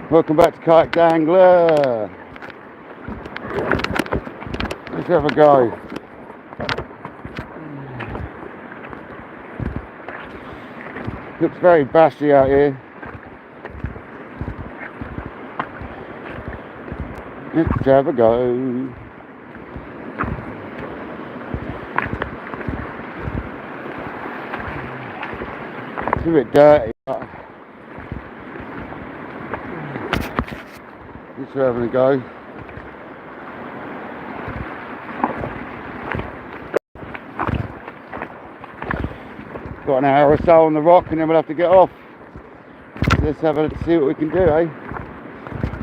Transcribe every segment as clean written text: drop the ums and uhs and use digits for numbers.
Welcome back to Kayak Dangler. Let's have a go. Looks very bashy out here. Let's have a go. It's a bit dirty, but just having a go. Got an hour or so on the rock and then we'll have to get off. Let's have a see what we can do, eh?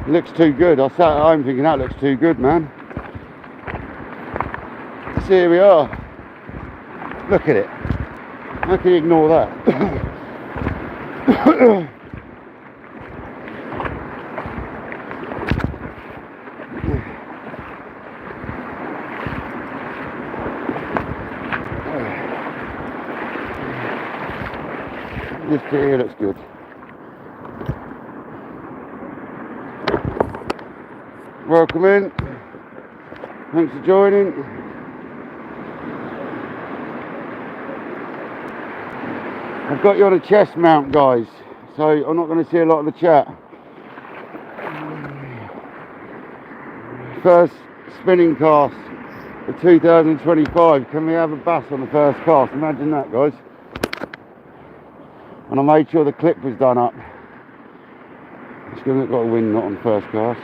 It looks too good. I sat at home thinking that looks too good, man. So here we are. Look at it. How can you ignore that? This bit here looks good. Welcome in. Thanks for joining. I've got you on a chest mount, guys, so I'm not going to see a lot of the chat. First spinning cast of 2025. Can we have a bass on the first cast? Imagine that, guys. And I made sure the clip was done up. It's going to look like a wind knot on the first cast.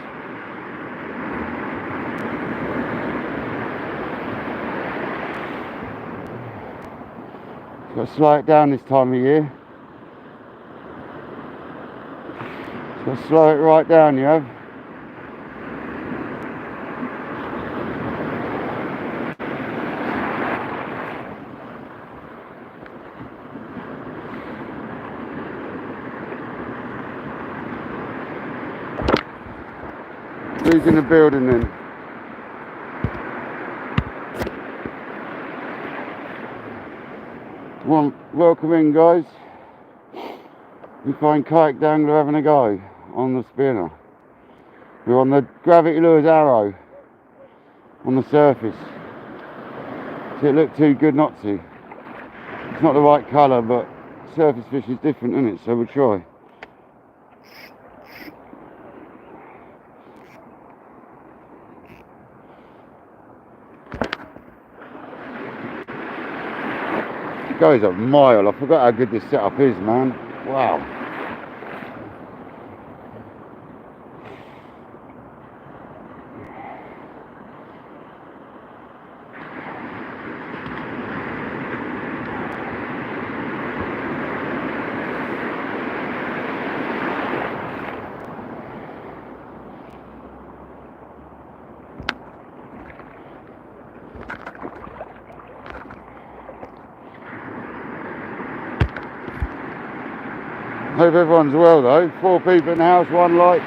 Got to slow it down this time of year. Got to slow it right down, you have. Who's in the building then? Welcome in, guys. We find Kayak Dangler having a go on the spinner. We're on the Gravity Lures Arrow on the surface. So it looked too good not to. It's not the right colour, but surface fish is different, isn't it? So we'll try. Goes a mile. I forgot how good this setup is, man. Wow. Hope everyone's well though. 4 people in the house, 1 light.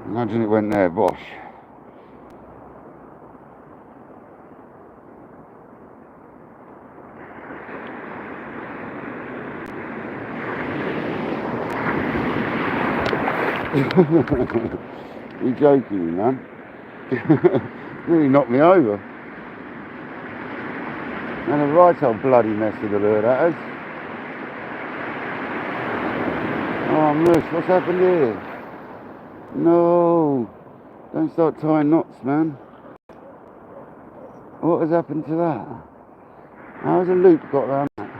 Imagine it went there, bosh. You're joking, man. Really knocked me over. And a right old bloody mess of the lure that is. Oh, mush, what's happened here? No, don't start tying knots, man. What has happened to that? How's a loop got around that?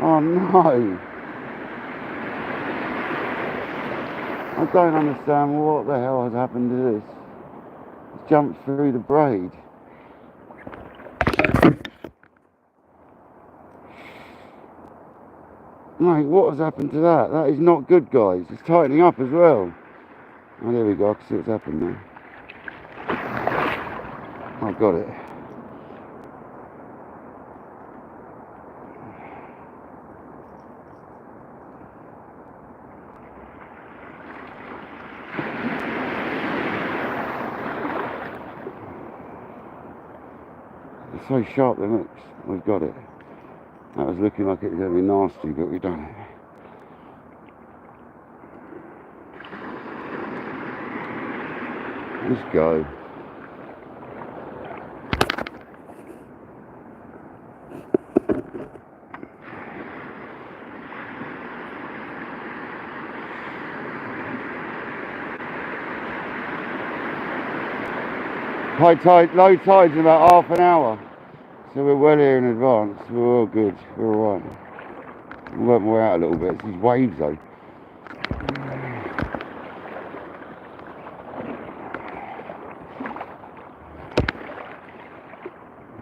Oh no. I don't understand what the hell has happened to this. It's jumped through the braid. Mate, what has happened to that? That is not good, guys. It's tightening up as well. Oh, there we go. I can see what's happened now. I got it. so sharp the hooks. We've got it. That was looking like it was going to be nasty, but we've done it. Let's go. High tide, low tide's in about half an hour. So we're well here in advance. We're all good. We're alright. We'll work my way out a little bit. It's these waves though.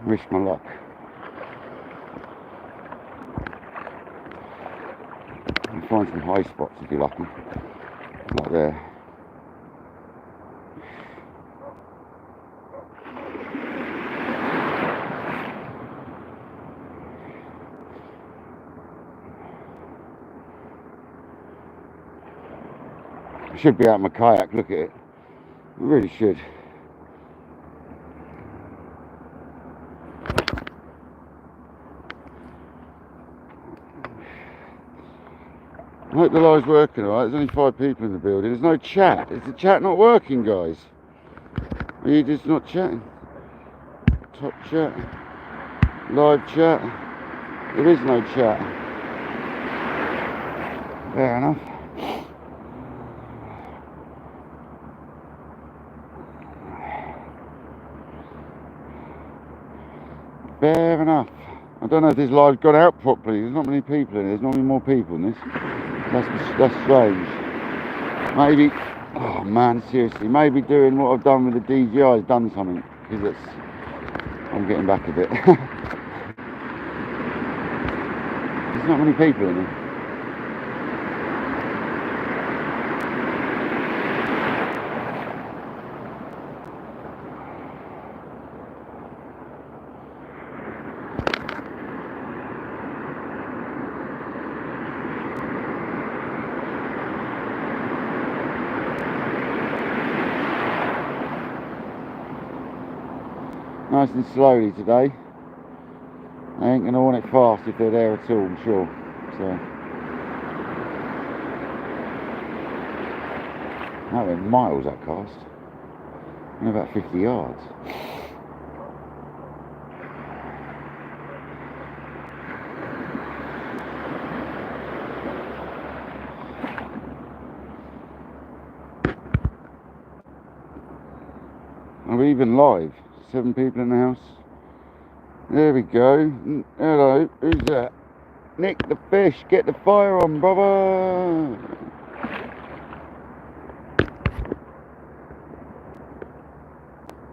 Risk my luck. You find some high spots if you're lucky. Like there. I should be out in my kayak, look at it. I really should. I hope the live's working alright. There's only 5 people in the building. There's no chat. Is the chat not working, guys? Are you just not chatting? Top chat. Live chat. There is no chat. Fair enough. Fair enough. I don't know if this live's got out properly. There's not many people in it. There's normally more people in this. That's strange. Maybe, oh man, seriously, maybe doing what I've done with the DJI has done something, because I'm getting back a bit. There's not many people in it. Nice and slowly today. I ain't going to want it fast if they're there at all, I'm sure. So that went miles, that cast. And about 50 yards. Are we even live? 7 people in the house. There we go. Hello, who's that? Nick the fish, get the fire on, brother.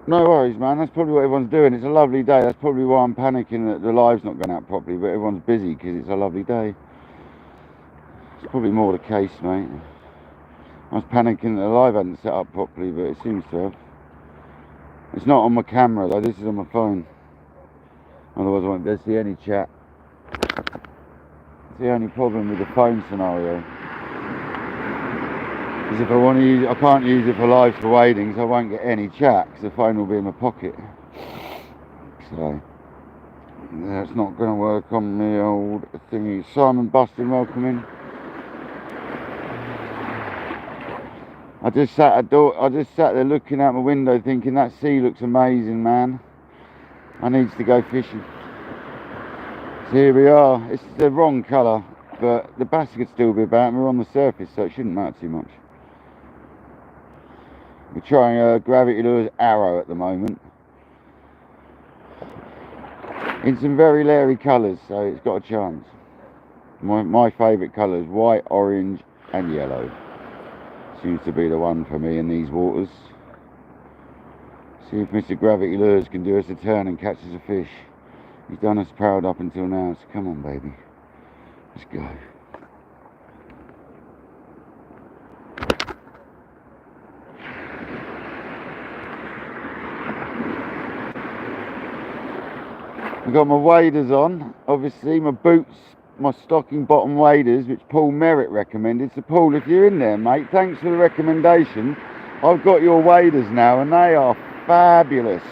No worries, man. That's probably what everyone's doing. It's a lovely day. That's probably why I'm panicking that the live's not going out properly, but everyone's busy because it's a lovely day. It's probably more the case, mate. I was panicking that the live hadn't set up properly, but it seems to have. It's not on my camera though, this is on my phone. Otherwise I won't be able to see any chat. It's the only problem with the phone scenario. Is if I want to use it, I can't use it for live for wading, so I won't get any chat because the phone will be in my pocket. So that's not going to work on me old thingy. Simon Bustin, welcome in. I just sat there looking out my window thinking that sea looks amazing, man. I need to go fishing. So here we are. It's the wrong colour, but the bass could still be about and we're on the surface, so it shouldn't matter too much. We're trying a Gravity Lures Arrow at the moment. In some very leery colours, so it's got a chance. My favourite colours, white, orange and yellow. Seems to be the one for me in these waters. See if Mr. Gravity Lures can do us a turn and catch us a fish. He's done us proud up until now, so come on baby. Let's go. I've got my waders on, obviously my boots, my stocking bottom waders, which Paul Merritt recommended. So Paul, if you're in there, mate, thanks for the recommendation. I've got your waders now and they are fabulous.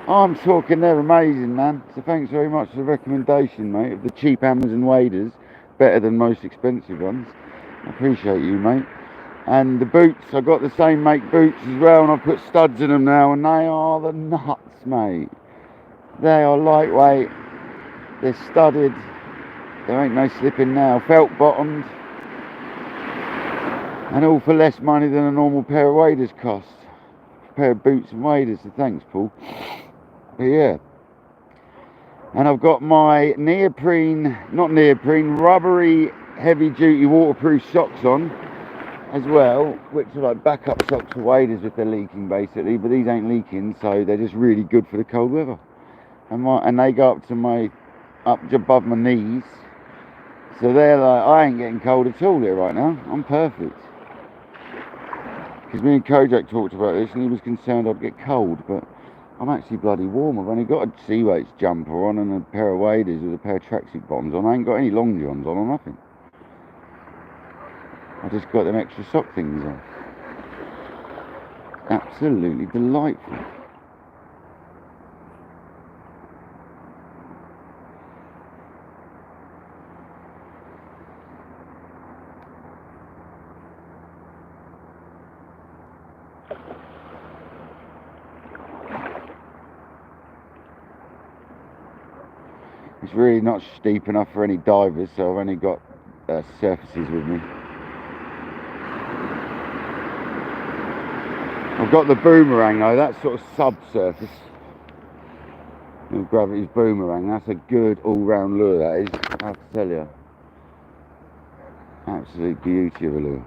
I'm talking, they're amazing, man. So thanks very much for the recommendation, mate, of the cheap Amazon waders, better than most expensive ones. I appreciate you, mate. And the boots, I got the same make boots as well, and I've put studs in them now, and they are the nuts, mate. They are lightweight, they're studded, there ain't no slipping now, felt bottomed, and all for less money than a normal pair of waders cost. A pair of boots and waders, so thanks, Paul. But yeah, and I've got my rubbery heavy duty waterproof socks on as well, which are like backup socks for waders if they're leaking basically, but these ain't leaking, so they're just really good for the cold weather. And they go up to above my knees, so they're like, I ain't getting cold at all here right now. I'm perfect. Because me and Kojak talked about this, and he was concerned I'd get cold, but I'm actually bloody warm. I've only got a sea weights jumper on and a pair of waders with a pair of tracksuit bottoms on. I ain't got any long johns on or nothing. I just got them extra sock things on. Absolutely delightful. It's really not steep enough for any divers, so I've only got surfaces with me. I've got the boomerang though, that's sort of subsurface. Gravity's boomerang, that's a good all-round lure, that is, I have to tell you. Absolute beauty of a lure.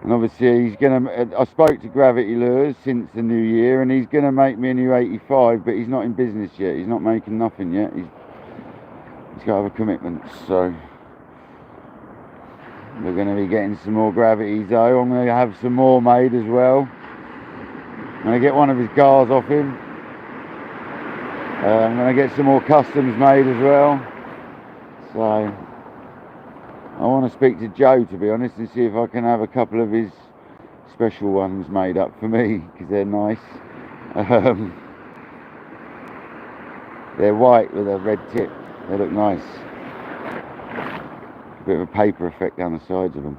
And obviously he's gonna, I spoke to Gravity Lures since the new year, and he's gonna make me a new 85, but he's not in business yet, he's not making nothing yet, he's got other commitments, so we're going to be getting some more gravities though. I'm going to have some more made as well. I'm going to get one of his gars off him. I'm going to get some more customs made as well. So I want to speak to Joe, to be honest, and see if I can have a couple of his special ones made up for me, because they're nice. They're white with a red tip. They look nice. A bit of a paper effect down the sides of them.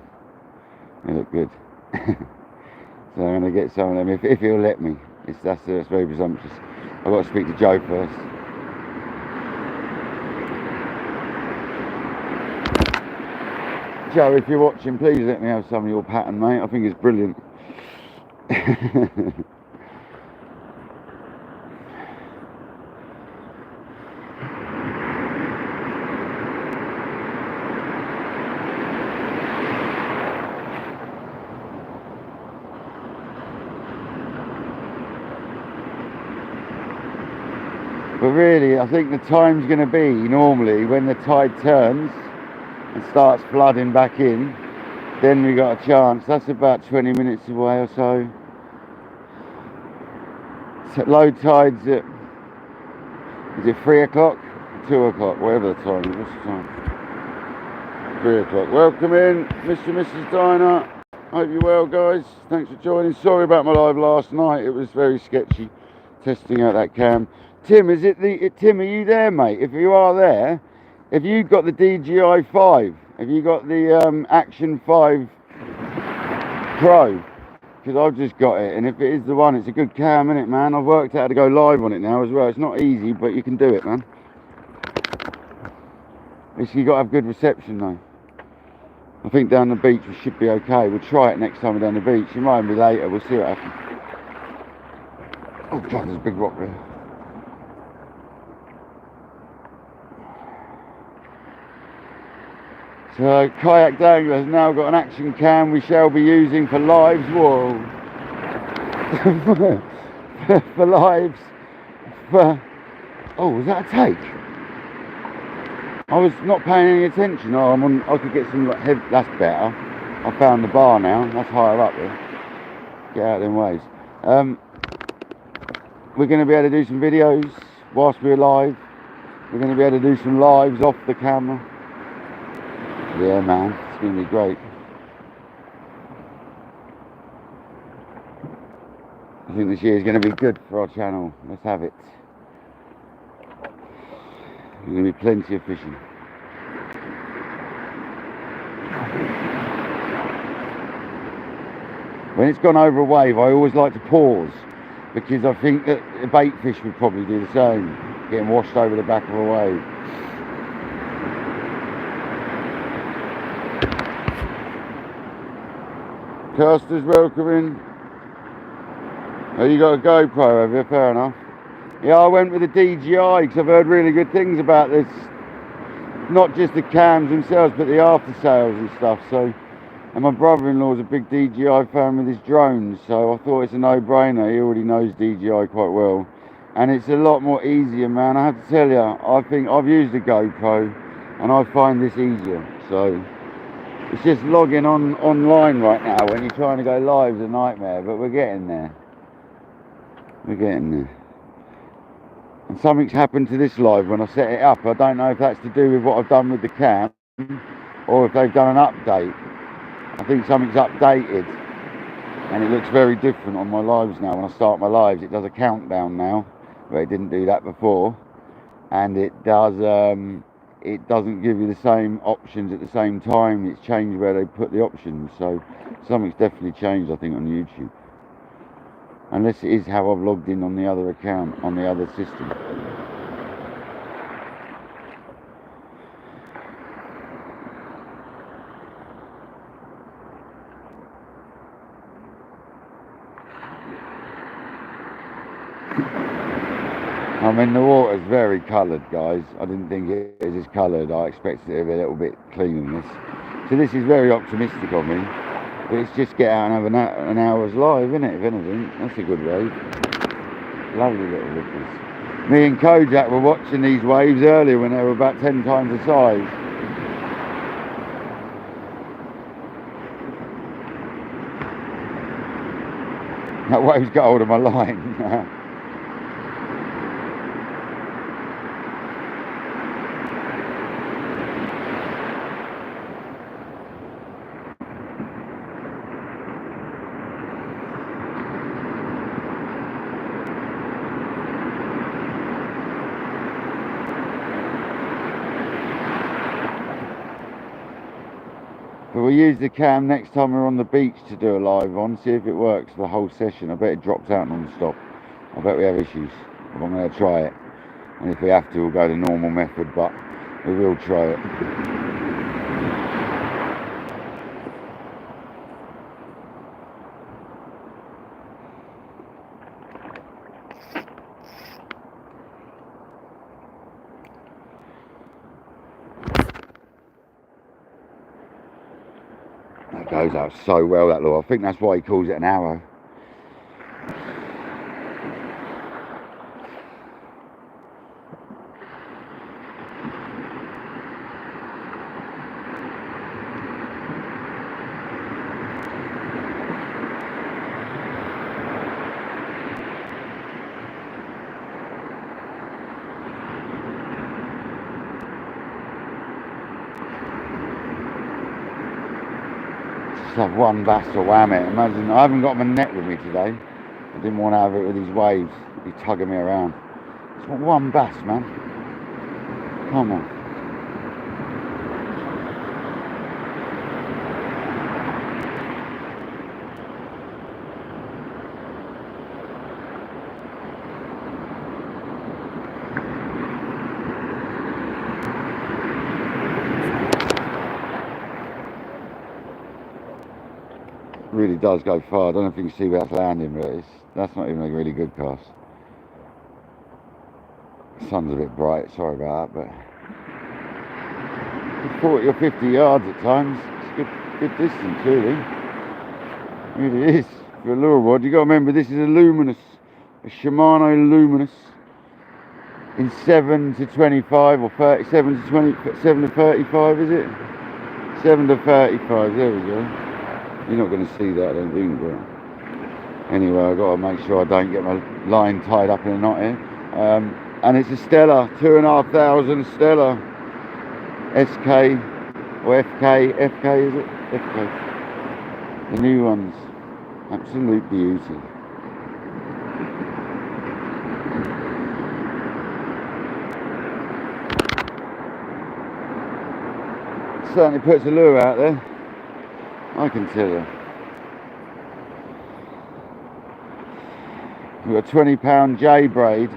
They look good. So I'm going to get some of them if he'll let me. That's very presumptuous. I've got to speak to Joe first. Joe, if you're watching, please let me have some of your pattern, mate. I think it's brilliant. But really, I think the time's going to be normally when the tide turns and starts flooding back in, then we got a chance. That's about 20 minutes away or so. So low tide's at, is it 3 o'clock? 2 o'clock, whatever the time is. What's the time? 3 o'clock. Welcome in, Mr. and Mrs. Diner. Hope you're well, guys. Thanks for joining. Sorry about my live last night. It was very sketchy testing out that cam. Tim, Tim, are you there, mate? If you are there, have you got the DJI 5? Have you got the Action 5 Pro? Because I've just got it, and if it is the one, it's a good cam, isn't it, man? I've worked out how to go live on it now as well. It's not easy, but you can do it, man. You got to have good reception, though. I think down the beach we should be okay. We'll try it next time we're down the beach. It might be later. We'll see what happens. Oh God, there's a big rock there. So Kayak Dangler has now got an action cam we shall be using for lives. Whoa. For lives. Oh, was that a take? I was not paying any attention. Oh, I could get some heavy. That's better. I found the bar now. That's higher up there. Get out of them ways. We're going to be able to do some videos whilst we're live. We're going to be able to do some lives off the camera. Yeah, man, it's going to be great. I think this year is going to be good for our channel. Let's have it. There's going to be plenty of fishing. When it's gone over a wave, I always like to pause, because I think that a bait fish would probably do the same, getting washed over the back of a wave. Casters, welcome in. Oh, you got a GoPro, have you? Fair enough. Yeah, I went with the DJI because I've heard really good things about this. Not just the cams themselves, but the after sales and stuff. So, and my brother-in-law's a big DJI fan with his drones, so I thought it's a no-brainer. He already knows DJI quite well, and it's a lot more easier, man. I have to tell you, I think I've used a GoPro, and I find this easier. So it's just logging online right now. When you're trying to go live is a nightmare, but we're getting there. We're getting there. And something's happened to this live when I set it up. I don't know if that's to do with what I've done with the cam, or if they've done an update. I think something's updated, and it looks very different on my lives now. When I start my lives, it does a countdown now, but it didn't do that before. And it doesn't give you the same options at the same time. It's changed where they put the options, so something's definitely changed, I think, on YouTube. Unless it is how I've logged in on the other account, on the other system. I mean, the water's very coloured, guys. I didn't think it was as coloured. I expected it to be a little bit cleaner than this. So this is very optimistic of me. But it's just get out and have an hour's live, isn't it, if anything? That's a good wave. Lovely little ripples. Me and Kojak were watching these waves earlier when they were about 10 times the size. That wave's got hold of my line. But we'll use the cam next time we're on the beach to do a live on, see if it works for the whole session. I bet it drops out non-stop. I bet we have issues, but I'm going to try it. And if we have to, we'll go the normal method, but we will try it. That goes out so well, that lure. I think that's why he calls it an arrow. Have one bass to wham it. Imagine, I haven't got my net with me today. I didn't want to have it with these waves. He's tugging me around. It's got one bass, man. Come on. Really does go far. I don't know if you can see where that's landing, but that's not even a really good cast. The sun's a bit bright, sorry about that, but 40 or 50 yards at times. It's good distance, really. It really is. For a lure rod, you got to remember this is a Shimano Luminous in 7 to 25 or 37 to 20, 7 to 35, is it? 7 to 35. There we go. You're not going to see that, I don't think, but anyway, I've got to make sure I don't get my line tied up in a knot here. And it's a Stella, 2,500 Stella, SK, or FK is it? FK. The new ones, absolute beauty. Certainly puts a lure out there, I can tell you. We've got a £20 J braid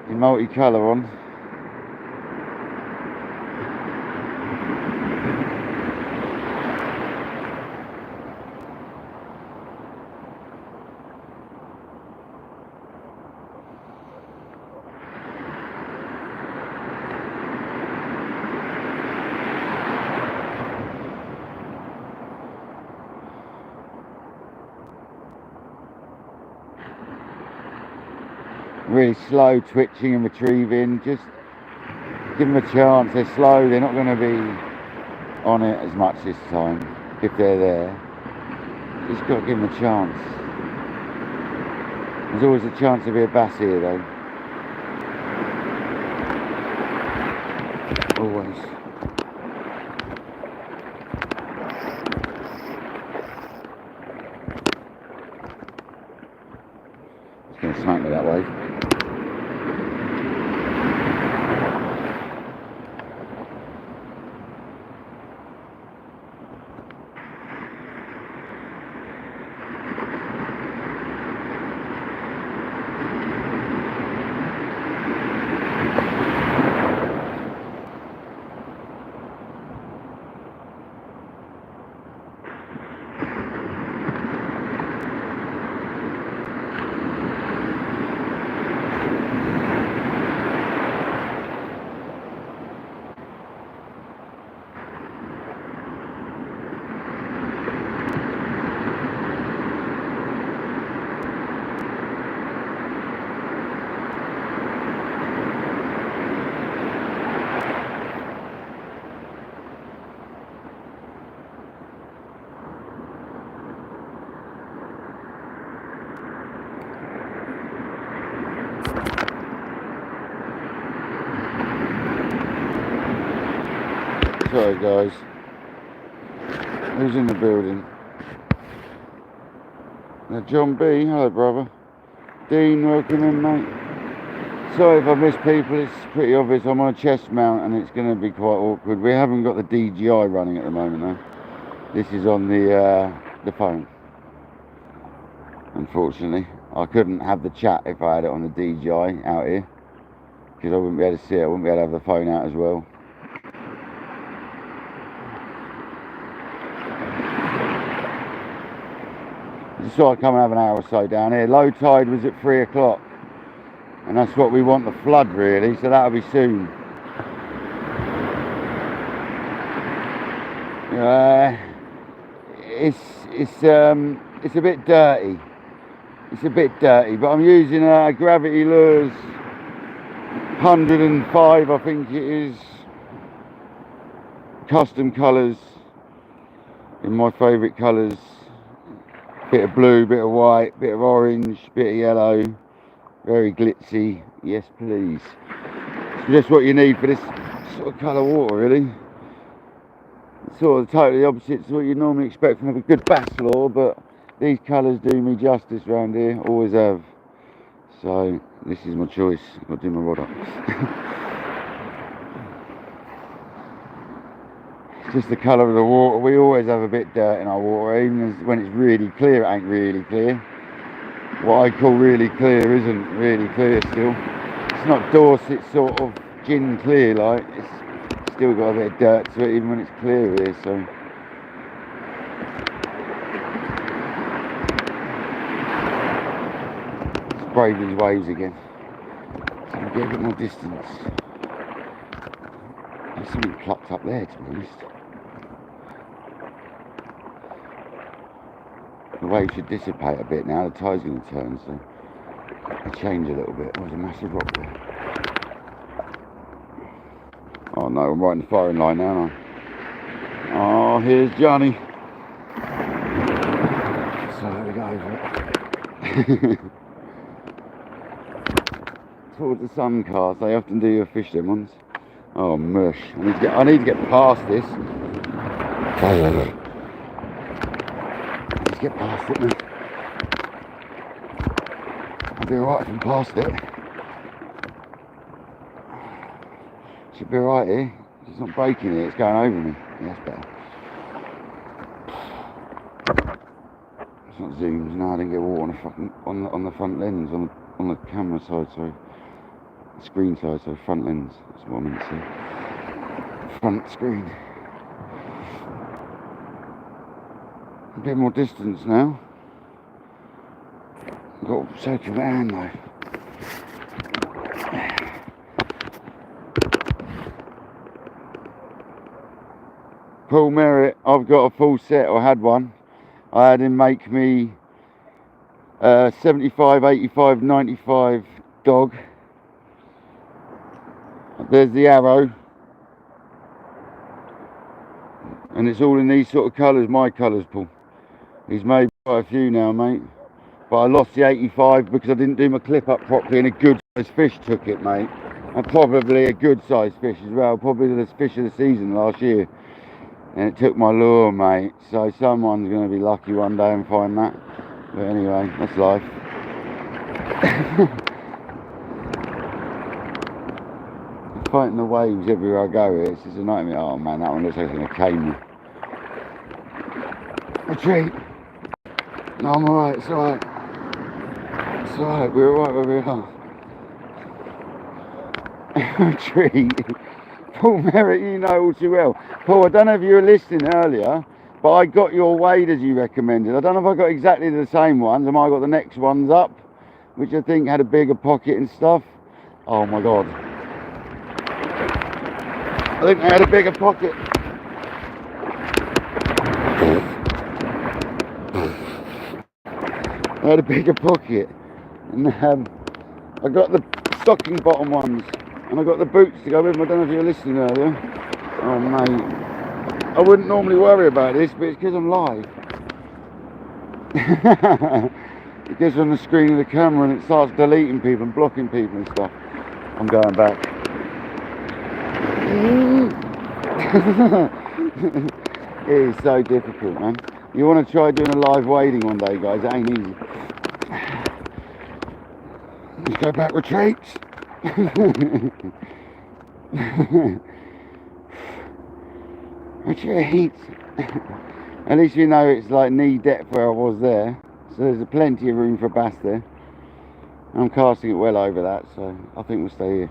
in multicolour on. Really slow twitching and retrieving, just give them a chance. They're slow, they're not going to be on it as much this time if they're there. Just got to give them a chance. There's always a chance to be a bass here though. Always. It's going to smack me that way. Sorry guys, who's in the building? John B, hello brother. Dean, welcome in mate. Sorry if I miss people, it's pretty obvious I'm on a chest mount and it's going to be quite awkward. We haven't got the DJI running at the moment though. This is on the phone. Unfortunately, I couldn't have the chat if I had it on the DJI out here, because I wouldn't be able to see it, I wouldn't be able to have the phone out as well. Just thought I'd come and have an hour or so down here. Low tide was at 3 o'clock, and that's what we want, the flood really, so that'll be soon. It's a bit dirty. It's a bit dirty, but I'm using a Gravity Lures 105, I think it is. Custom colours in my favourite colours. Bit of blue, bit of white, bit of orange, bit of yellow. Very glitzy. Yes, please. It's just what you need for this sort of colour water, really. It's sort of totally opposite to what you normally expect from a good bass lure, but these colours do me justice around here, always have. So this is my choice. I'll do my rod up. It's just the colour of the water. We always have a bit dirt in our water, even when it's really clear. It ain't really clear. What I call really clear isn't really clear still. It's not Dorset sort of gin clear, like it's still got a bit of dirt to it even when it's clear here. So let's brave these waves again, so we get a bit more distance. There's something plucked up there, to be honest. The wave should dissipate a bit now, the tide's going to turn, so it'll change a little bit. There's a massive rock there. Oh no, I'm right in the firing line now, aren't I? Oh, here's Johnny. So there we go over it. Towards the sun cast, they often do your fish them ones. Oh mush, I need to get past this. Let's get past it now. I'll be alright from past it. Should be alright here. It's not breaking it, it's going over me. Yeah, that's better. It's not zoomed. No, I didn't get water on the fucking on the front lens, on the camera side, sorry. The screen side, so front lens. That's what I meant to say. Front screen. A bit more distance now. I've got to circle around though. Paul Merritt, I've got a full set, or had one. I had him make me 75, 85, 95 dog. There's the arrow. And it's all in these sort of colours, my colours, Paul. He's made quite a few now, mate. But I lost the 85 because I didn't do my clip up properly and a good sized fish took it, mate. And probably a good sized fish as well. Probably the fish of the season last year. And it took my lure, mate. So someone's going to be lucky one day and find that. But anyway, that's life. I'm fighting the waves everywhere I go. It's just a nightmare. Oh man, that one looks like it's going to cane me. Retreat. No, I'm alright, it's alright. It's alright, we're alright where we are. Retreat. Paul Merritt, you know all too well. Paul, I don't know if you were listening earlier, but I got your waders you recommended. I don't know if I got exactly the same ones. I might have got the next ones up, which I think had a bigger pocket and stuff. Oh my god. I think they had a bigger pocket. They had a bigger pocket. And I got the stocking bottom ones. And I got the boots to go with them. I don't know if you were listening earlier. Oh mate. I wouldn't normally worry about this, but it's because I'm live. It gets on the screen of the camera and it starts deleting people and blocking people and stuff. I'm going back. It is so difficult, man. You want to try doing a live wading one day, guys. It ain't easy. Let's go back, retreat. Retreat. At least you know it's like knee depth where I was there, so there's plenty of room for bass there. I'm casting it well over that, so I think we'll stay here.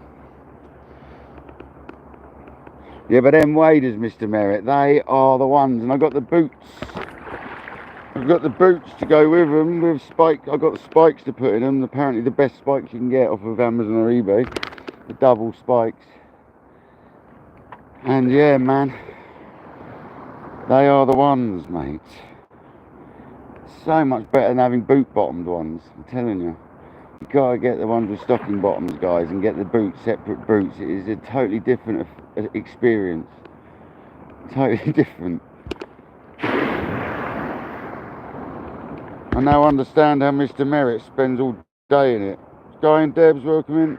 Yeah, but them waders, Mr. Merritt, they are the ones, and I got the boots. I've got the boots to go with them, with spike. I've got the spikes to put in them. Apparently the best spikes you can get off of Amazon or eBay, the double spikes. And yeah, man, they are the ones, mate. So much better than having boot bottomed ones, I'm telling you. You gotta get the ones with stocking bottoms, guys, and get the boots, separate boots. It is a totally different experience. Totally different. I now understand how Mr. Merritt spends all day in it. Guy and Debs, welcome in.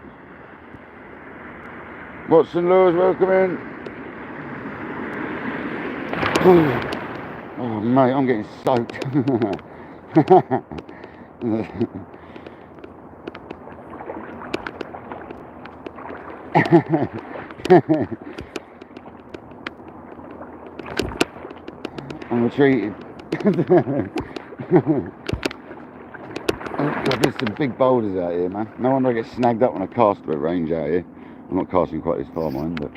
Watson Lures, welcome in. Oh mate, I'm getting soaked. I'm retreating. There's some big boulders out here, man. No wonder I get snagged up when I cast at range out here. I'm not casting quite this far, mind, but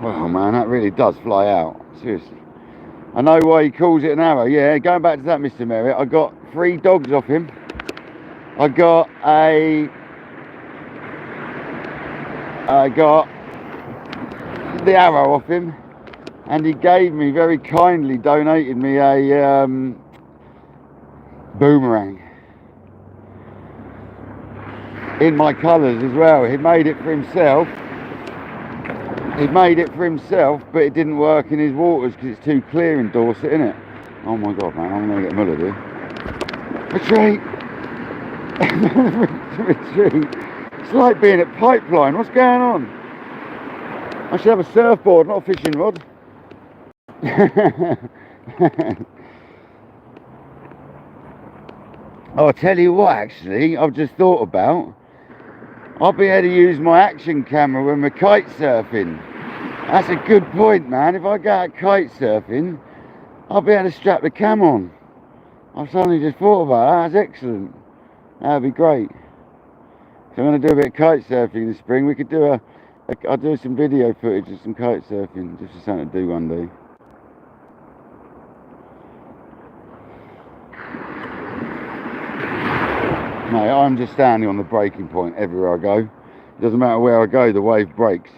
wow, man, that really does fly out. Seriously. I know why he calls it an arrow. Yeah, going back to that, Mr. Merritt, I got 3 dogs off him. I got the arrow off him, and he gave me, very kindly donated me a boomerang in my colours as well. He made it for himself. But it didn't work in his waters because it's too clear in Dorset, isn't it? Oh my god, man, I'm gonna get mullered here. Retreat. Retreat. It's like being at Pipeline. What's going on? I should have a surfboard, not a fishing rod. I'll tell you what, actually, I've just thought about. I'll be able to use my action camera when we're kite surfing. That's a good point, man. If I go out kite surfing, I'll be able to strap the cam on. I've suddenly just thought about that. That's excellent. That'd be great. So I'm going to do a bit of kite surfing this spring. We could do I'll do some video footage of some kite surfing, just for something to do one day. Mate, I'm just standing on the breaking point everywhere I go. It doesn't matter where I go, the wave breaks.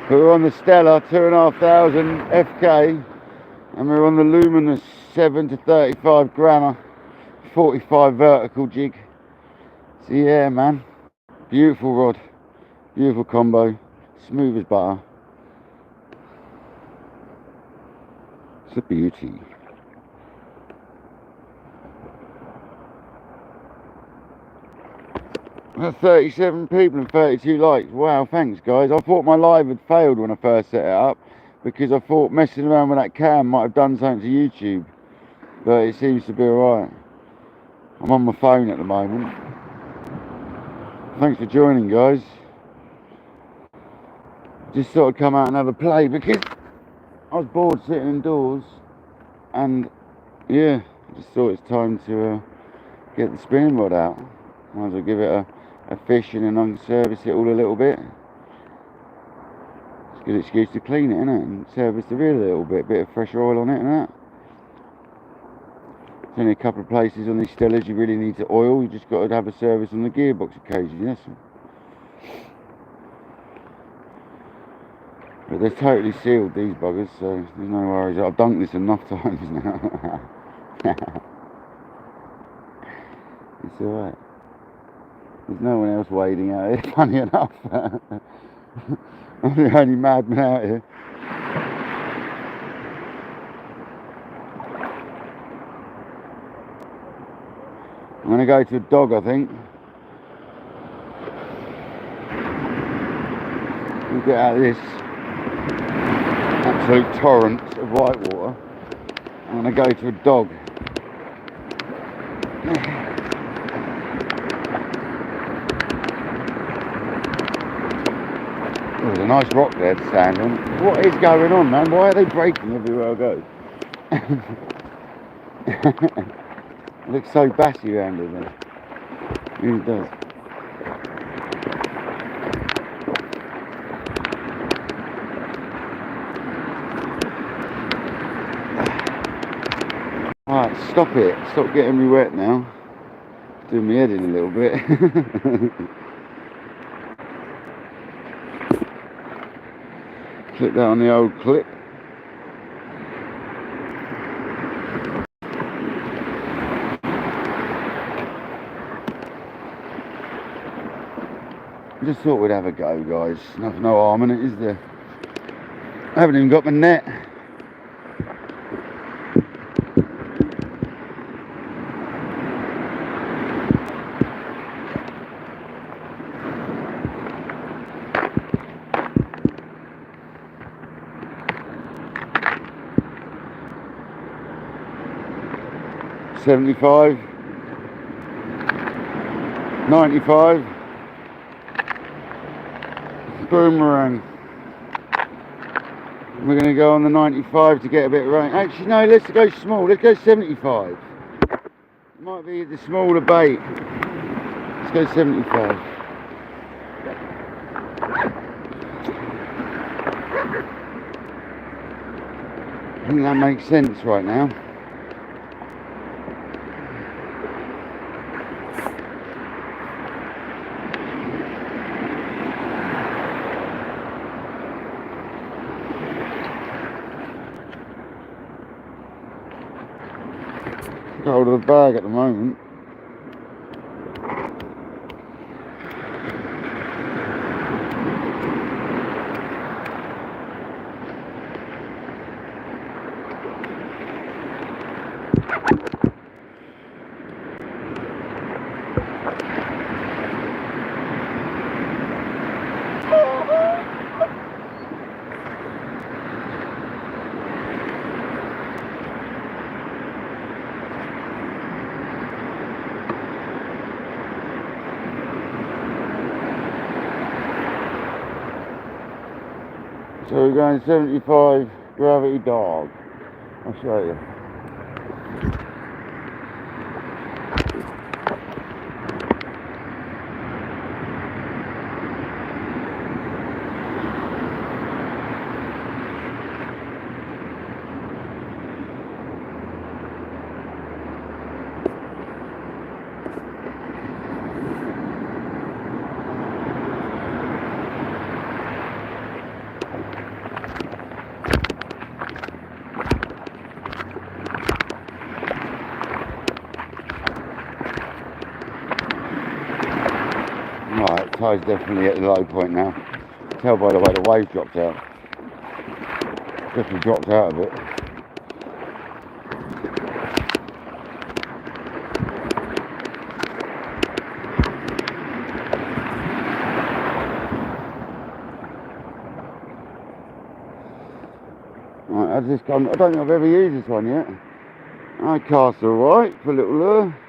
We're on the Stella 2,500 FK, and we're on the Luminous 7 to 35 grammer 45 vertical jig. So yeah, man, beautiful rod, beautiful combo, smooth as butter. It's a beauty. That's 37 people and 32 likes. Wow, thanks guys. I thought my live had failed when I first set it up, because I thought messing around with that cam might have done something to YouTube, but it seems to be alright. I'm on my phone at the moment. Thanks for joining, guys. Just thought I'd come out and have a play because I was bored sitting indoors, and yeah, I just thought it's time to get the spinning rod out. Might as well give it a fish and then service it all a little bit. It's a good excuse to clean it, isn't it? And service the reel a little bit of fresh oil on it and that. There's only a couple of places on these Stellas you really need to oil. You just got to have a service on the gearbox occasionally, that's all. But they're totally sealed, these buggers, so there's no worries. I've dunked this enough times now. It's alright. There's no one else wading out here, funny enough. I'm the only madman out here. I'm going to go to a dog, I think. We'll get out of this absolute torrent of white water. I'm going to go to a dog. Oh, there's a nice rock there to stand on. What is going on, man? Why are they breaking everywhere I go? It looks so bassy around here then. It really does. Alright, stop it. Stop getting me wet now. Doing my head in a little bit. Clip that on the old clip. I just thought we'd have a go, guys. No harm in it, is there? I haven't even got my net. $75, $95, boomerang. We're going to go on the 95 to get a bit of rain. Actually, no, let's go small. Let's go 75. Might be the smaller bait. Let's go 75. I think that makes sense right now. Got hold of the bag at the moment. So we're going 75 gravity dog. I'll show you. Right, tide's definitely at the low point now. Tell by the way the wave dropped out. Definitely dropped out a bit. Right, how's this gone? I don't think I've ever used this one yet. I cast alright for a little lure.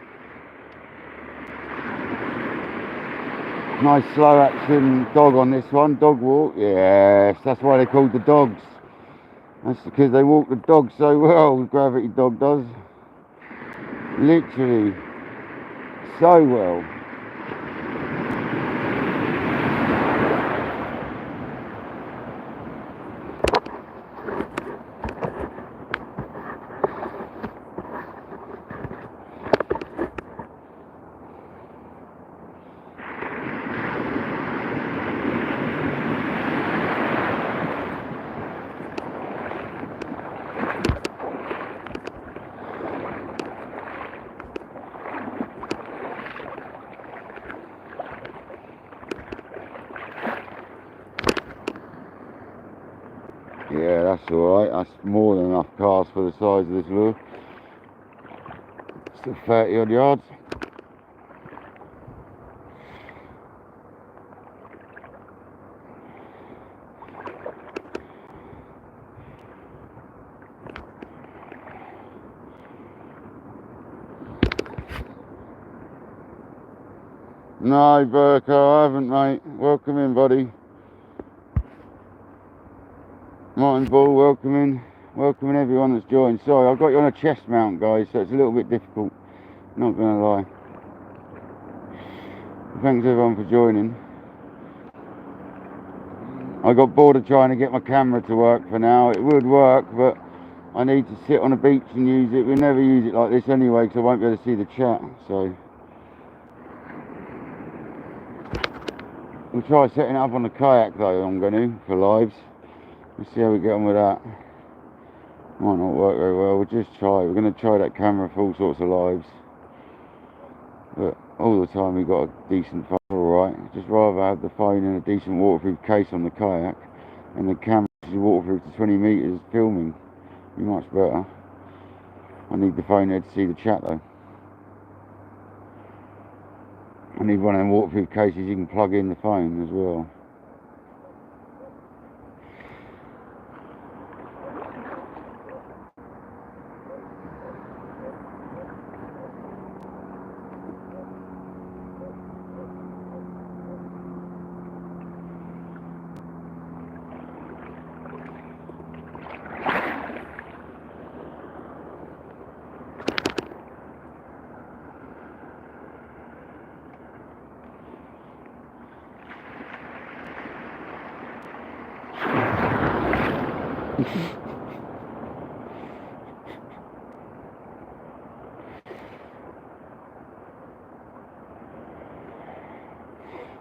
Nice slow action dog on this one, dog walk. Yes, that's why they're called the dogs. That's because they walk the dog so well, the gravity dog does. Literally, so well. Yeah, that's alright. That's more than enough cast for the size of this lure. Still 30 odd yards. No, Burko, I haven't, mate. Welcome in, buddy. Martin Ball, welcome in. Welcoming everyone that's joined. Sorry, I've got you on a chest mount, guys, so it's a little bit difficult. Not gonna lie. Thanks everyone for joining. I got bored of trying to get my camera to work for now. It would work, but I need to sit on a beach and use it. We never use it like this anyway, because I won't be able to see the chat. So we'll try setting it up on the kayak though. I'm going to for lives. Let's see how we get on with that. Might not work very well. We'll just try. We're going to try that camera for all sorts of lives. But all the time we got a decent phone, alright. Just rather have the phone in a decent waterproof case on the kayak, and the camera is waterproof to 20 metres filming. Be much better. I need the phone there to see the chat though. I need one of them waterproof cases you can plug in the phone as well.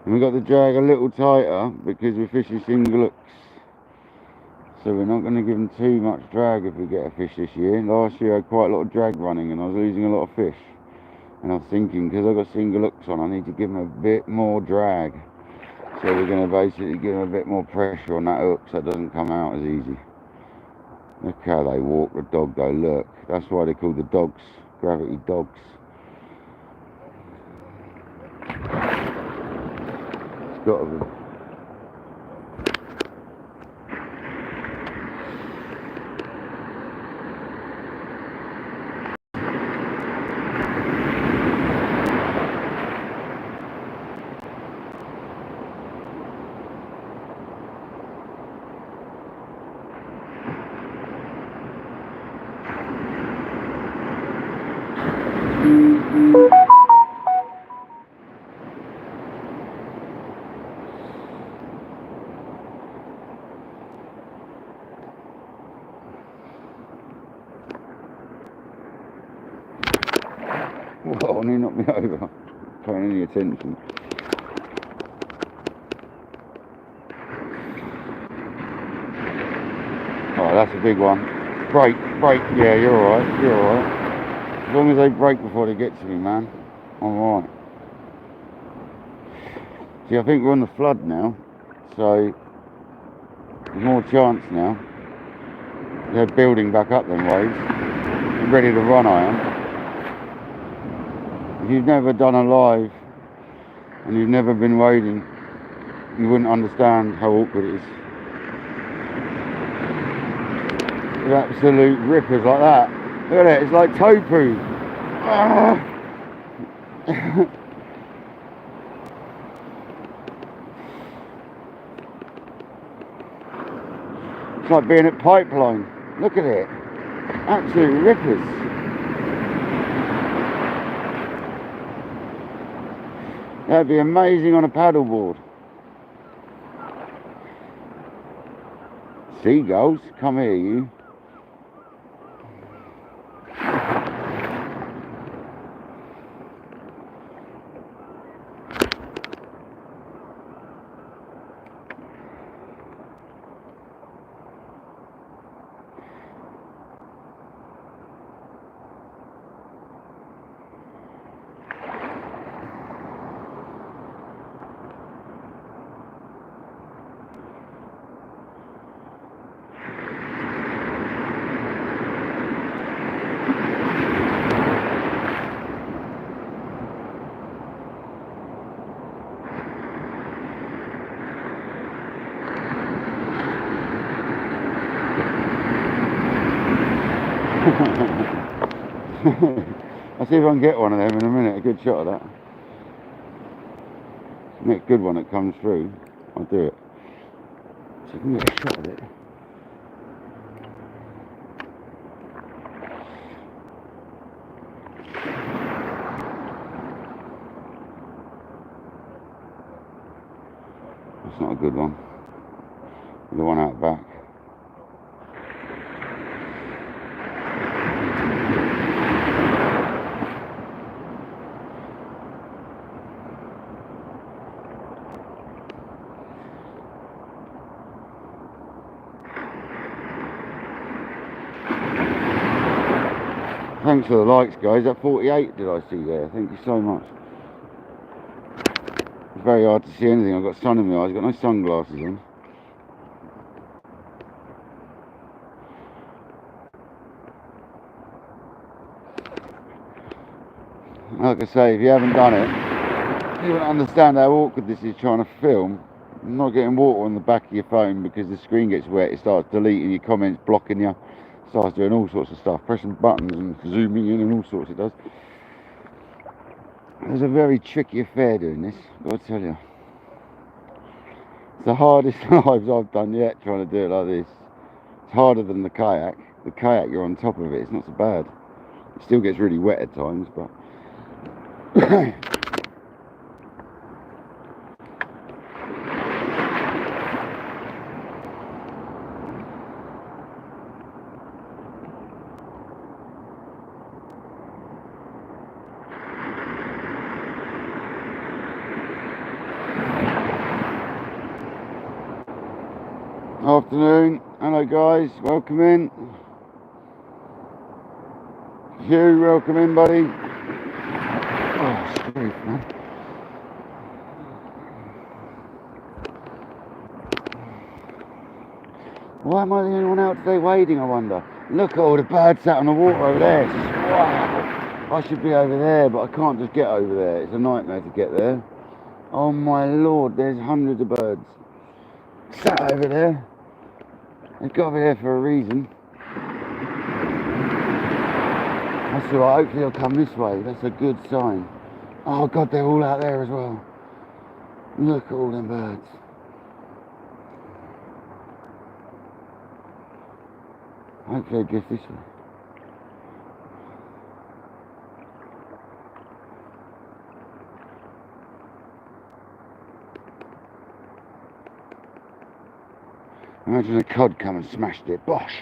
And we've got the drag a little tighter because we're fishing single hooks. So we're not going to give them too much drag if we get a fish this year. Last year I had quite a lot of drag running and I was losing a lot of fish. And I was thinking, because I've got single hooks on, I need to give them a bit more drag. So we're going to basically give them a bit more pressure on that hook so it doesn't come out as easy. Look how they walk the dog though, look. That's why they're called the dogs, gravity dogs. It's got to be. Whoa, and he knocked me over. Paying any attention. Oh, that's a big one. Brake. Yeah, you're alright. As long as they brake before they get to me, man. I'm alright. See, I think we're on the flood now, so there's more chance now. They're building back up them waves. I'm ready to run, I am. If you've never done a live and you've never been wading, you wouldn't understand how awkward it is. With absolute rippers like that. Look at it, it's like tofu. Ah. It's like being at Pipeline. Look at it. Absolute rippers. That'd be amazing on a paddleboard. Seagulls, come here, you. I'll see if I can get one of them in a minute, a good shot of that. Next good one that comes through, I'll do it. So I can get a shot of it. That's not a good one. The one out back. Thanks for the likes, guys. At 48 did I see there? Thank you so much. It's very hard to see anything. I've got sun in my eyes. I've got no sunglasses on. Like I say, if you haven't done it, you won't understand how awkward this is trying to film. I'm not getting water on the back of your phone because the screen gets wet. It starts deleting your comments, blocking you. Starts doing all sorts of stuff, pressing buttons and zooming in and all sorts it does. It's a very tricky affair doing this, I've got to tell you. It's the hardest lives I've done yet trying to do it like this. It's harder than the kayak. The kayak, you're on top of it, it's not so bad. It still gets really wet at times, but afternoon, hello guys, welcome in. Hugh, welcome in, buddy. Oh, screw, man. Why am I the only one out today wading, I wonder? Look at all the birds out on the water over there. Wow. I should be over there, but I can't just get over there. It's a nightmare to get there. Oh my lord, there's hundreds of birds sat over there. They've got to be there for a reason. That's alright, hopefully they'll come this way. That's a good sign. Oh god, they're all out there as well. Look at all them birds. Hopefully they'll get this way. Imagine a cod come and smashed it. Bosh!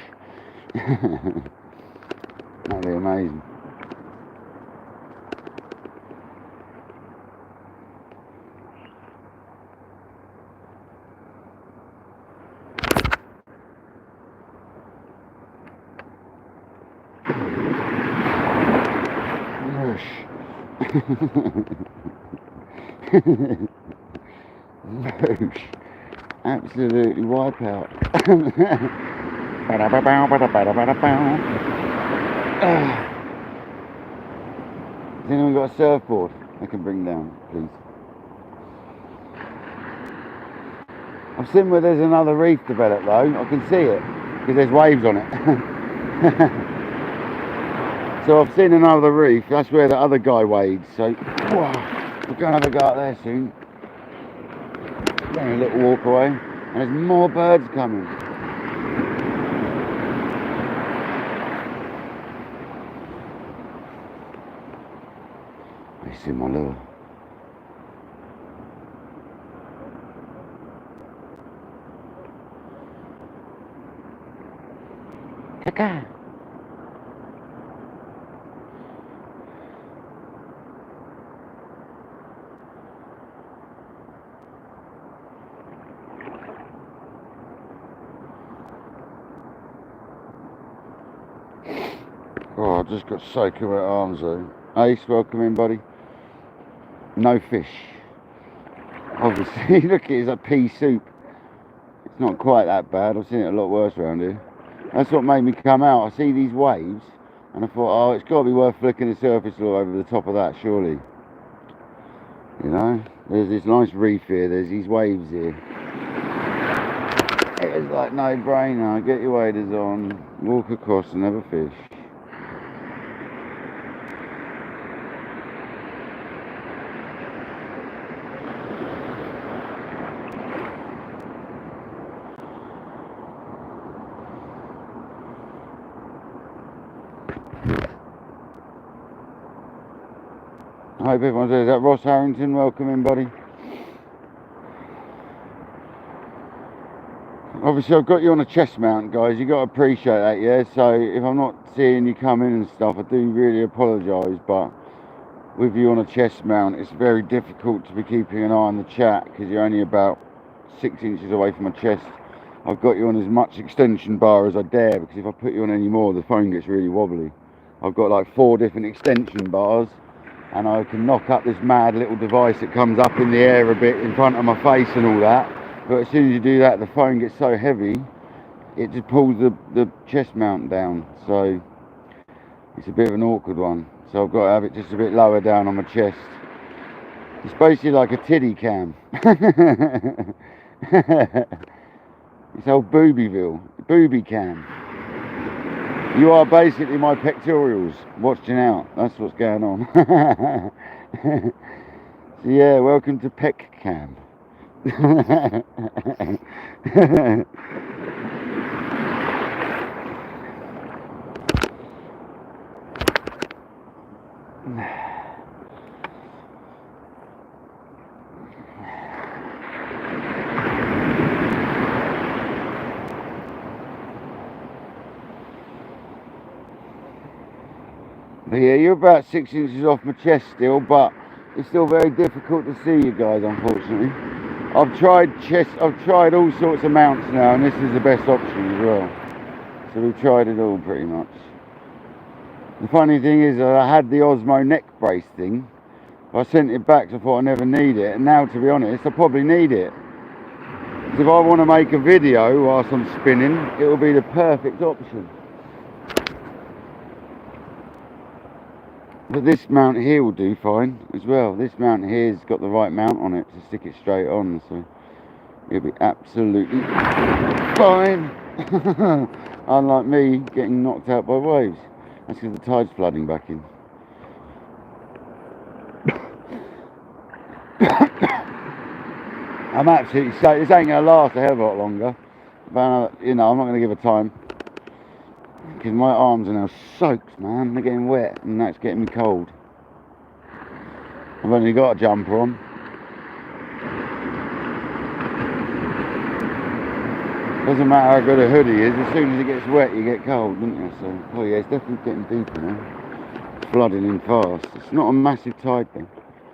That'd be amazing. Absolutely wipe out. Has anyone got a surfboard they can bring down, please? I've seen where there's another reef developed though. I can see it because there's waves on it. So I've seen another reef. That's where the other guy wades. So we're going to have a go out there soon. Then a little walk away, and there's more birds coming. They see my lure. Kaka. Oh, I've just got soaking wet arms though. Ace, welcome in, buddy. No fish. Obviously, look, it's a pea soup. It's not quite that bad. I've seen it a lot worse around here. That's what made me come out. I see these waves, and I thought, oh, it's got to be worth flicking the surface all over the top of that, surely. You know, there's this nice reef here. There's these waves here. It was like no brainer. Get your waders on, walk across, and have a fish. I hope everyone's there. Is that Ross Harrington? Welcome in, buddy. Obviously, I've got you on a chest mount, guys. You got to appreciate that, yeah? So, if I'm not seeing you come in and stuff, I do really apologise. But with you on a chest mount, it's very difficult to be keeping an eye on the chat because you're only about 6 inches away from my chest. I've got you on as much extension bar as I dare because if I put you on any more, the phone gets really wobbly. I've got like 4 different extension bars. And I can knock up this mad little device that comes up in the air a bit in front of my face and all that. But as soon as you do that, the phone gets so heavy, it just pulls the chest mount down. So it's a bit of an awkward one. So I've got to have it just a bit lower down on my chest. It's basically like a tiddy cam. It's old booby cam. You are basically my pectorals. Watching out. That's what's going on. So yeah, welcome to Pec Cam. But yeah, you're about 6 inches off my chest still, but it's still very difficult to see you guys, unfortunately. I've tried all sorts of mounts now, and this is the best option as well. So we've tried it all pretty much. The funny thing is that I had the Osmo neck brace thing. I sent it back, so I thought I never need it, and now to be honest, I probably need it. Because if I want to make a video whilst I'm spinning, it will be the perfect option. But this mount here will do fine as well. This mount here's got the right mount on it to stick it straight on, so it'll be absolutely fine. Unlike me getting knocked out by waves. That's because the tide's flooding back in. I'm absolutely safe. This ain't going to last a hell of a lot longer. But, you know, I'm not going to give a time. Because my arms are now soaked, man. They're getting wet and that's getting me cold. I've only got a jumper on. Doesn't matter how good a hoodie is, as soon as it gets wet you get cold, don't you? So, oh yeah, it's definitely getting deeper now. It's flooding in fast. It's not a massive tide though.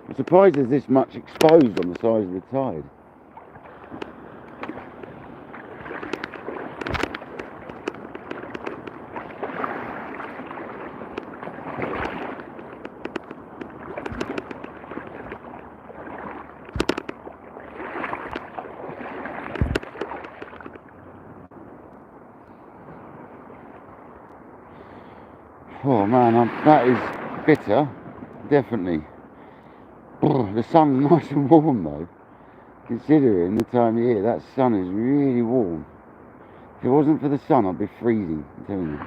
I'm surprised there's this much exposed on the size of the tide. Oh man, that is bitter, definitely. Oh, the sun's nice and warm though. Considering the time of year, that sun is really warm. If it wasn't for the sun, I'd be freezing, I'm telling you.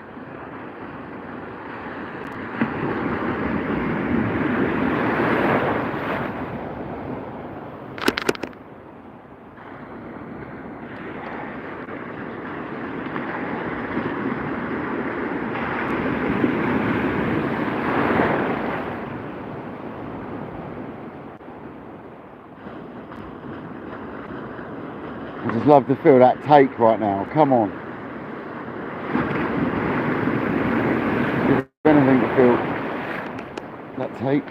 I just love to feel that take right now. Come on. If anything to feel that take,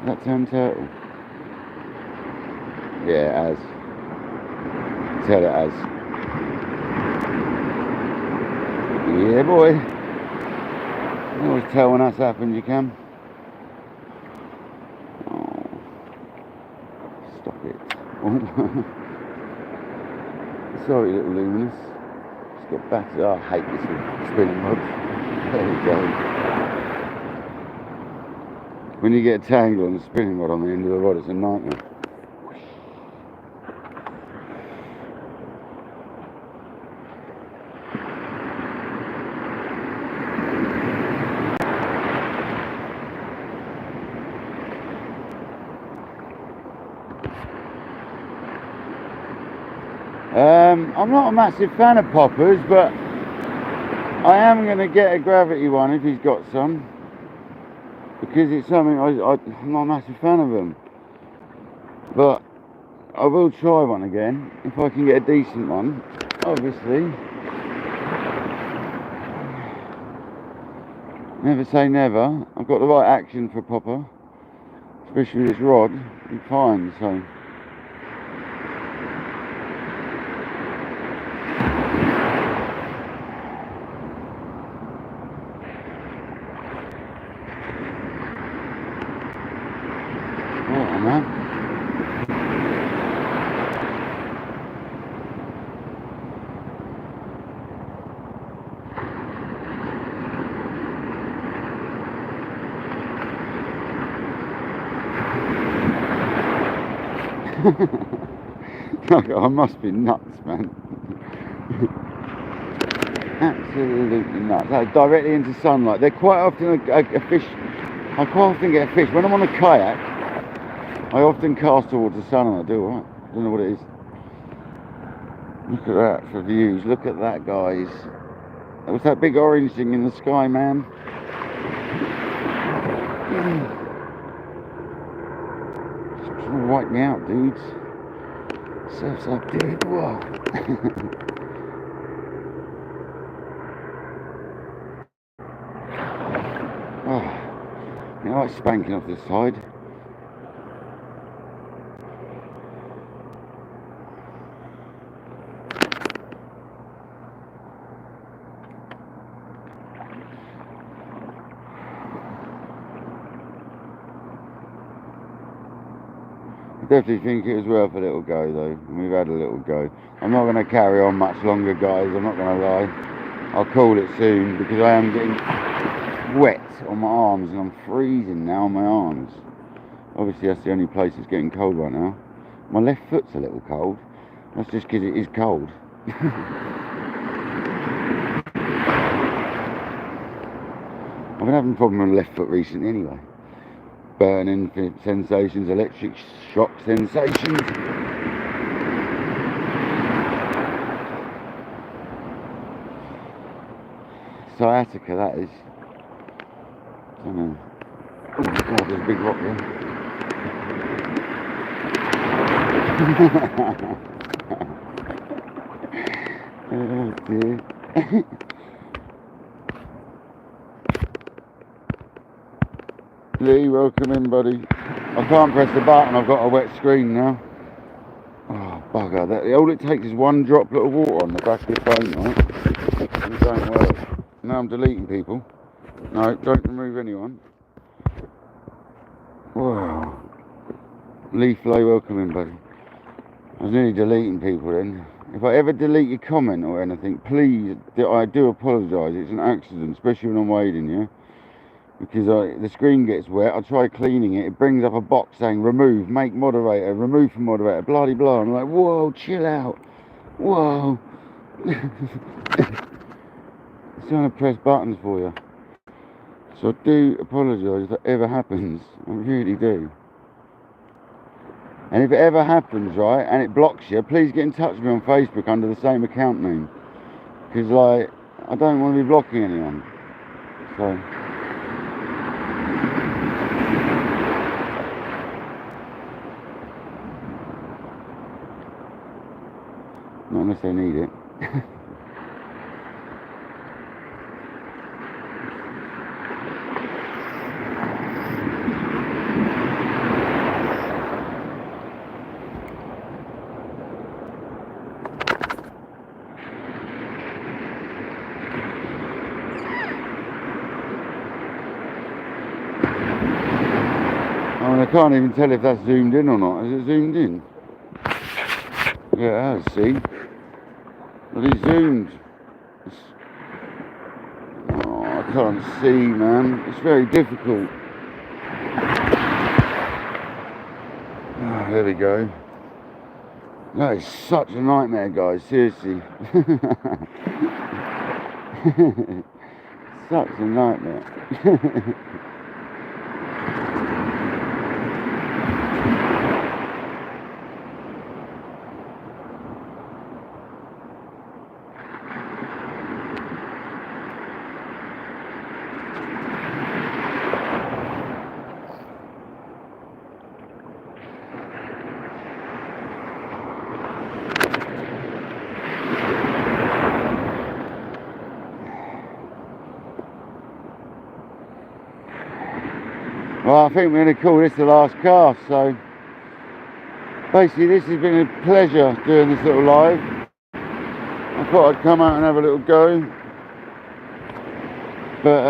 that turn turtle. Yeah, it has. Tell it has. Yeah, boy. You always tell when that's happened, you can. Oh, stop it. Sorry, little luminous. It's got battered. Oh, I hate this spinning rod. There we go. When you get a tangle on the spinning rod on the end of the rod, it's a nightmare. I'm not a massive fan of poppers, but I am going to get a gravity one if he's got some, because it's something I'm not a massive fan of them. But I will try one again if I can get a decent one, obviously. Never say never. I've got the right action for popper, especially with this rod. It's fine, so. Oh man. I must be nuts, man. Absolutely nuts. That's directly into sunlight. They're quite often a fish. I quite often get a fish. When I'm on a kayak, I often cast towards the sun and I do alright. I don't know what it is. Look at that for views. Look at that, guys. That was that big orange thing in the sky, man. It's trying to wipe me out, dudes. Surf's up, dude. Whoa. Oh, you know, like spanking off this side. Definitely think it was worth a little go though. We've had a little go. I'm not going to carry on much longer, guys. I'm not going to lie. I'll call it soon because I am getting wet on my arms and I'm freezing now on my arms. Obviously that's the only place that's getting cold right now. My left foot's a little cold. That's just because it is cold. I've been having a problem with my left foot recently anyway. Burning sensations, electric shock sensations. Sciatica, that is. I don't know. Oh my god, there's a big rock there. Oh dear. Lee, welcome in, buddy. I can't press the button, I've got a wet screen now. Oh, bugger. All it takes is one droplet of water on the back of your phone, right? And it don't work. Now I'm deleting people. No, don't remove anyone. Wow. Lee Flow, welcome in, buddy. I was nearly deleting people then. if I ever delete your comment or anything, please, I do apologise. It's an accident, especially when I'm wading, yeah? Because the screen gets wet. I try cleaning it. It brings up a box saying remove, make moderator, remove from moderator, blah de blah. I'm like, whoa, chill out. Whoa. It's trying to press buttons for you. So I do apologise if that ever happens. I really do. And if it ever happens, right, and it blocks you, please get in touch with me on Facebook under the same account name. Because, like, I don't want to be blocking anyone. So... not unless they need it. I mean, I can't even tell if that's zoomed in or not. Is it zoomed in? Yeah, it has, see? But it's zoomed. Oh, I can't see, man. It's very difficult. Oh, there we go. That is such a nightmare, guys. Seriously. Such a nightmare. Well, I think we're going to call this the last cast, so basically this has been a pleasure doing this little live. I thought I'd come out and have a little go, but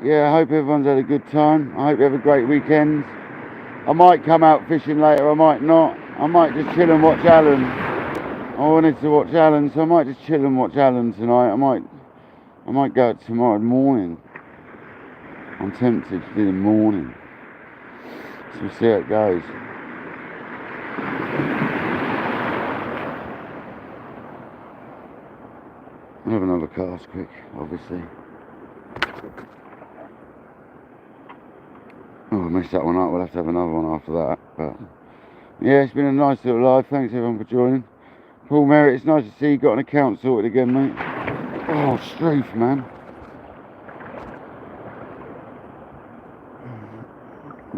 yeah, I hope everyone's had a good time. I hope you have a great weekend. I might come out fishing later, I might not. I might just chill and watch Alan. I wanted to watch Alan, so I might just chill and watch Alan tonight. I might go out tomorrow morning. I'm tempted to do the morning, so we'll see how it goes. I'll have another cast quick, obviously. Oh, I messed that one up. We'll have to have another one after that. But yeah, it's been a nice little live. Thanks everyone for joining. Paul Merritt, it's nice to see you got an account sorted again, mate. Oh, strafe, man.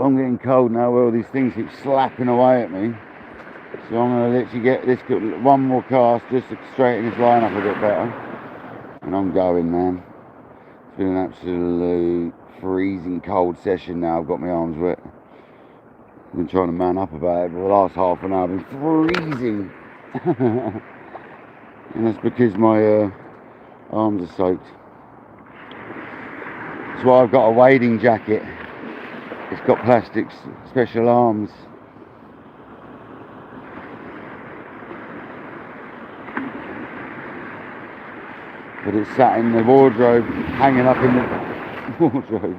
I'm getting cold now where all these things keep slapping away at me. So I'm going to literally get this one more cast just to straighten this line up a bit better. And I'm going, man. It's been an absolute freezing cold session now. I've got my arms wet. I've been trying to man up about it, but the last half an hour I've been freezing. And that's because my arms are soaked. That's why I've got a wading jacket. It's got plastic special arms. But it's sat in the wardrobe, hanging up in the wardrobe.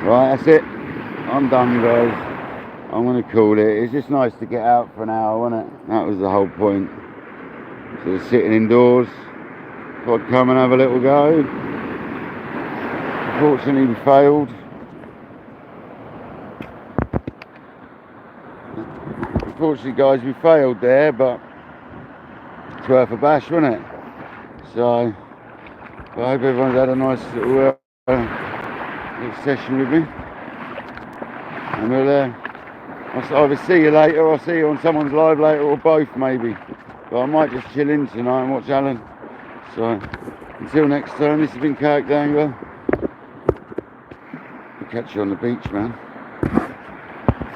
Right, that's it. I'm done, guys. I'm going to call it. It's just nice to get out for an hour, wasn't it? That was the whole point. So sitting indoors, thought I'd come and have a little go. Unfortunately we failed. Unfortunately guys, we failed there, but it's worth a bash, wasn't it? So I hope everyone's had a nice little session with me. And I'll either see you later or I'll see you on someone's live later, or both maybe. But I might just chill in tonight and watch Alan. So, until next time, this has been Kayak Dangler. I'll catch you on the beach, man.